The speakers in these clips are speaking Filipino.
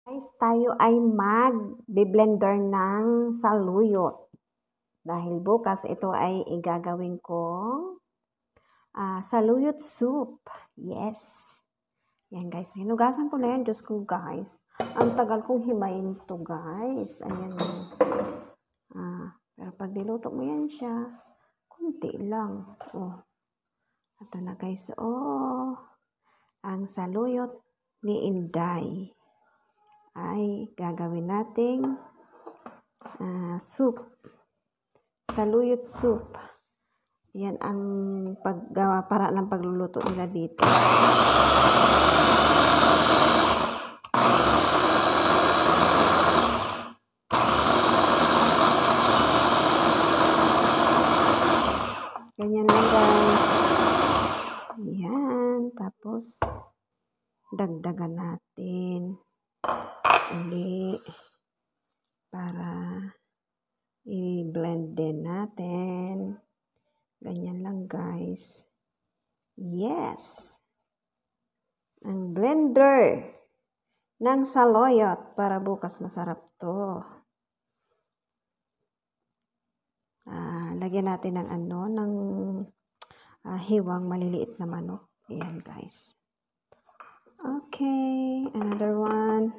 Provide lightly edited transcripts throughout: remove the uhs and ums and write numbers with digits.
Guys, tayo ay mag-blender ng saluyot. Dahil bukas ito ay igagawin kong saluyot soup. Yes. Yan guys. Hinugasan ko na yan. Diyos ko guys. Ang tagal kong himayin to guys. Ayan. Pero pag niluto mo yan siya, kunti lang. Oh. Ito na guys. Oh. Ang saluyot ni Inday ay gagawin nating soup. Saluyot soup. Yan ang paggawa para ng pagluluto nila dito. Ganyan lang guys. Yan. Tapos dagdagan natin uli para i-blend din natin. Ganyan lang guys. Yes! Ang blender ng saluyot para bukas masarap to. Lagyan natin ng hiwang maliliit na manok. Ayan guys. Okay, another one.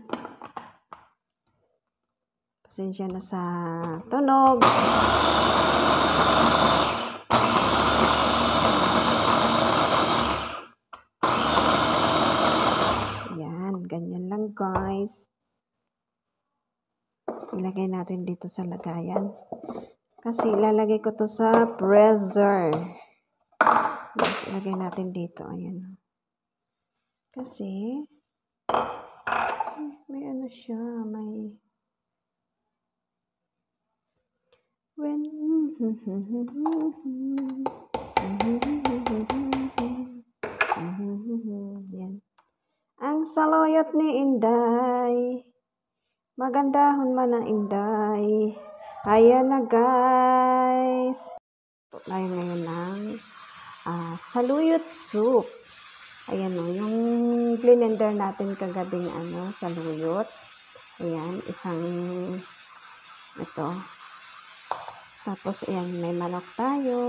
Pasensya na sa tunog. Yan, ganyan lang guys. Ilagay natin dito sa lagayan. Kasi ilalagay ko to sa freezer. Ilagay natin dito. Ayan. Kasi may ano siya, may yan. Ang saluyot ni Inday. Magandahon man ang Inday. Ayan na guys. Ito tayo ngayon ng saluyot soup. Ayan o, yung blender natin kagabing saluyot. Ayan, isang ito. Tapos ayan, may manok tayo,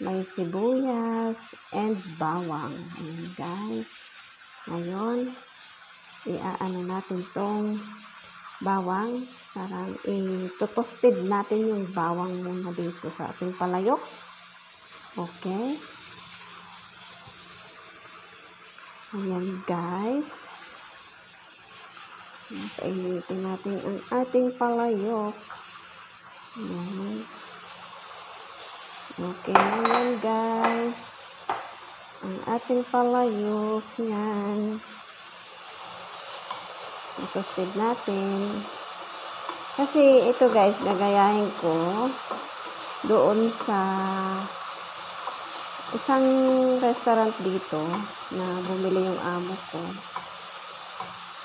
may sibuyas, and bawang. Ayan guys. Ngayon, iaano natin tong bawang. Parang i-toasted natin yung bawang muna dito sa ating palayok. Okay. Ayan guys. Painitin natin ang ating palayok. Ayan. Okay na yan guys. Ang ating palayok. Yan. I-toasted natin. Kasi ito guys, gagayahin ko doon sa isang restaurant dito na bumili yung amo ko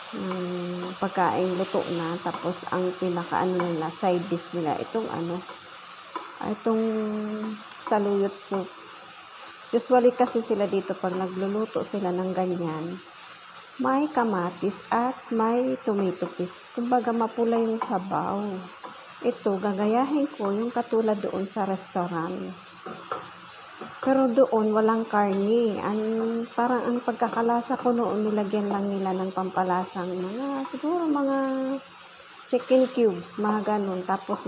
ng pagkain luto na, tapos ang pinakaano nila, side dish nila itong itong saluyot soup. Usually kasi sila dito pag nagluluto sila ng ganyan, may kamatis at may tomato paste. Kumbaga mapula yung sabaw. Ito gagayahin ko yung katulad doon sa restaurant. Pero doon, walang karne. Parang ang pagkakalasa ko noon, nilagyan lang nila ng pampalasang siguro mga chicken cubes, mga ganun. Tapos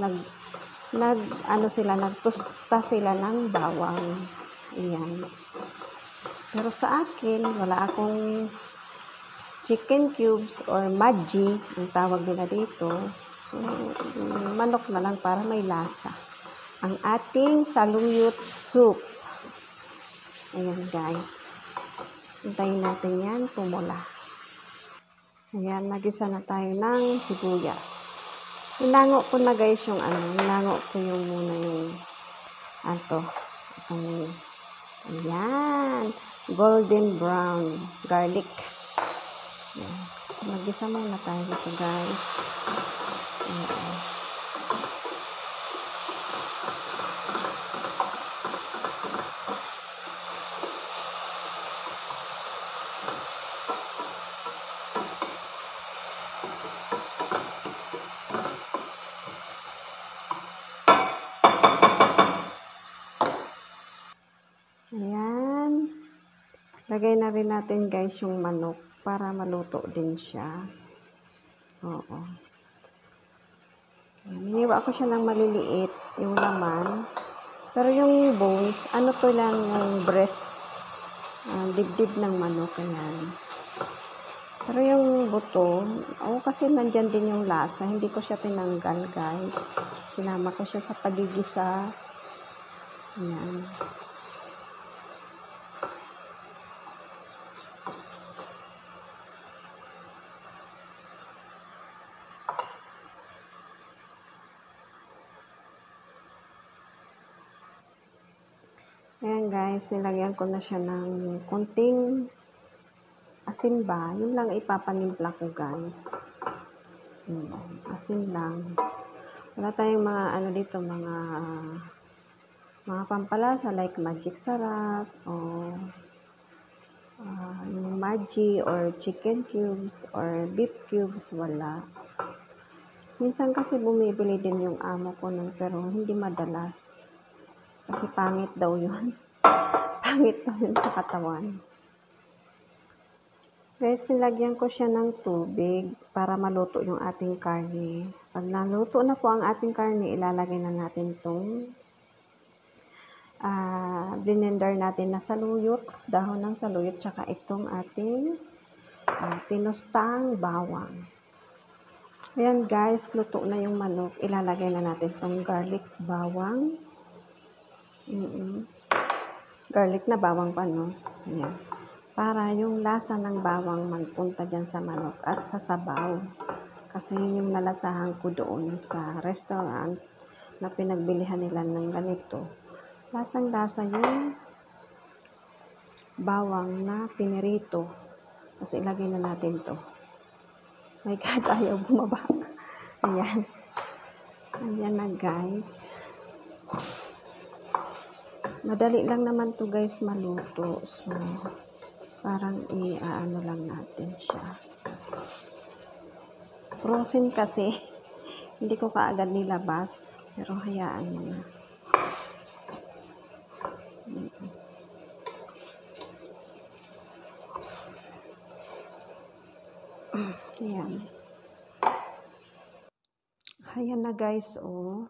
nagtusta sila ng bawang. Ayan. Pero sa akin, wala akong chicken cubes or madji, ang tawag nila dito. So, manok na lang para may lasa. Ang ating saluyot soup. Ayan guys. Hintayin natin yan pumula. Ayan, nagisa na tayo ng sibuyas. Hinango ko na guys yung hinango ko yung muna yung ayan. Golden brown garlic. Ayan. Nagisa muna tayo dito guys. Ayan. Ayan. Lagay na rin natin guys yung manok para maluto din siya. Oo. Hiniwa ko siya ng maliliit, yung laman. Pero yung bones, ano to lang yung breast, dibdib ng manok. Ayan. Pero yung buto, kasi nandyan din yung lasa. Hindi ko siya tinanggal guys. Sinama ko siya sa pagigisa. Ayan. Ayan guys, nilagyan ko na siya ng konting asin ba. Yun lang ipapanimpla ko guys. Asin lang. Wala tayong mga ano dito, mga pampalasa like magic sarap o yung Maggi or chicken cubes or beef cubes, wala. Minsan kasi bumibili din yung amo ko nun pero hindi madalas. Kasi pangit daw yun. Pangit daw yun sa katawan. Guys, nilagyan ko siya ng tubig para maluto yung ating karne. Pag naluto na po ang ating karne, ilalagay na natin itong blender natin na saluyot, dahon ng saluyot, tsaka itong ating pinustang bawang. Ayan guys, luto na yung manok. Ilalagay na natin itong garlic bawang. Garlic na bawang pa, no? Ayan. Para yung lasa ng bawang magpunta dyan sa manok at sa sabaw. Kasi yun yung nalasahan ko doon sa restaurant na pinagbilihan nila ng ganito. Lasang-lasa yung bawang na pinirito. Kasi ilagay na natin to. My God, ayaw bumaba. Ayan. Ayan na guys. Madali lang naman to guys maluto. So, parang i-ano lang natin siya. Frozen kasi. Hindi ko kaagad nilabas. Pero hayaan mo na. Ayan. Ayan na guys, oh.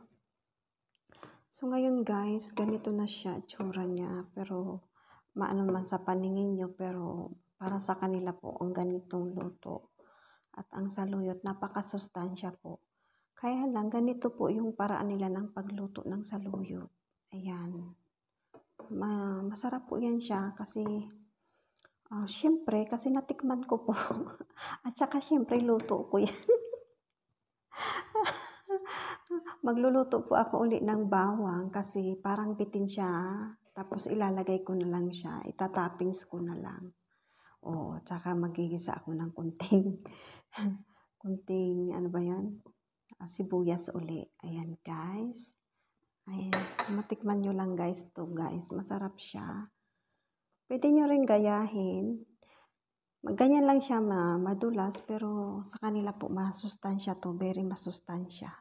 So, ngayon guys, ganito na siya, tsura niya. Pero, maano man sa paningin nyo, pero para sa kanila po, ang ganitong luto. At ang saluyot, napakasustansya po. Kaya lang, ganito po yung paraan nila ng pagluto ng saluyot. Ayan. Masarap po yan siya kasi, syempre, kasi natikman ko po. At saka, syempre, luto ko yan. Magluluto po ako uli ng bawang kasi parang bitin siya. Tapos ilalagay ko na lang siya. Itatoppings ko na lang. O, tsaka magigisa ako ng kunting, ano ba yan? Sibuyas uli. Ayan guys. Ayan. Matikman nyo lang guys to guys. Masarap siya. Pwede nyo rin gayahin. Ganyan lang siya madulas. Pero sa kanila po masustansya to. Very masustansya.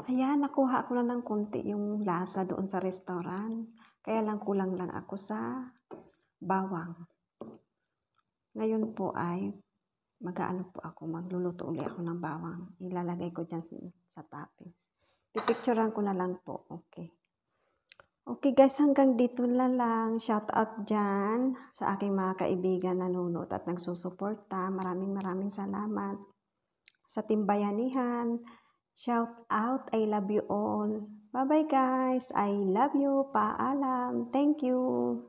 Ayan, nakuha ko na ng konti yung lasa doon sa restaurant. Kaya lang kulang lang ako sa bawang. Ngayon po ay magluluto ulit ako ng bawang. Ilalagay ko dyan sa toppings. Pipicturean ko na lang po. Okay. Okay guys, hanggang dito na lang. Shout out dyan sa aking mga kaibigan na nanonood at nagsusuporta. Maraming salamat. Sa Timbayanihan, shout out, I love you all. Bye-bye guys, I love you, paalam, thank you.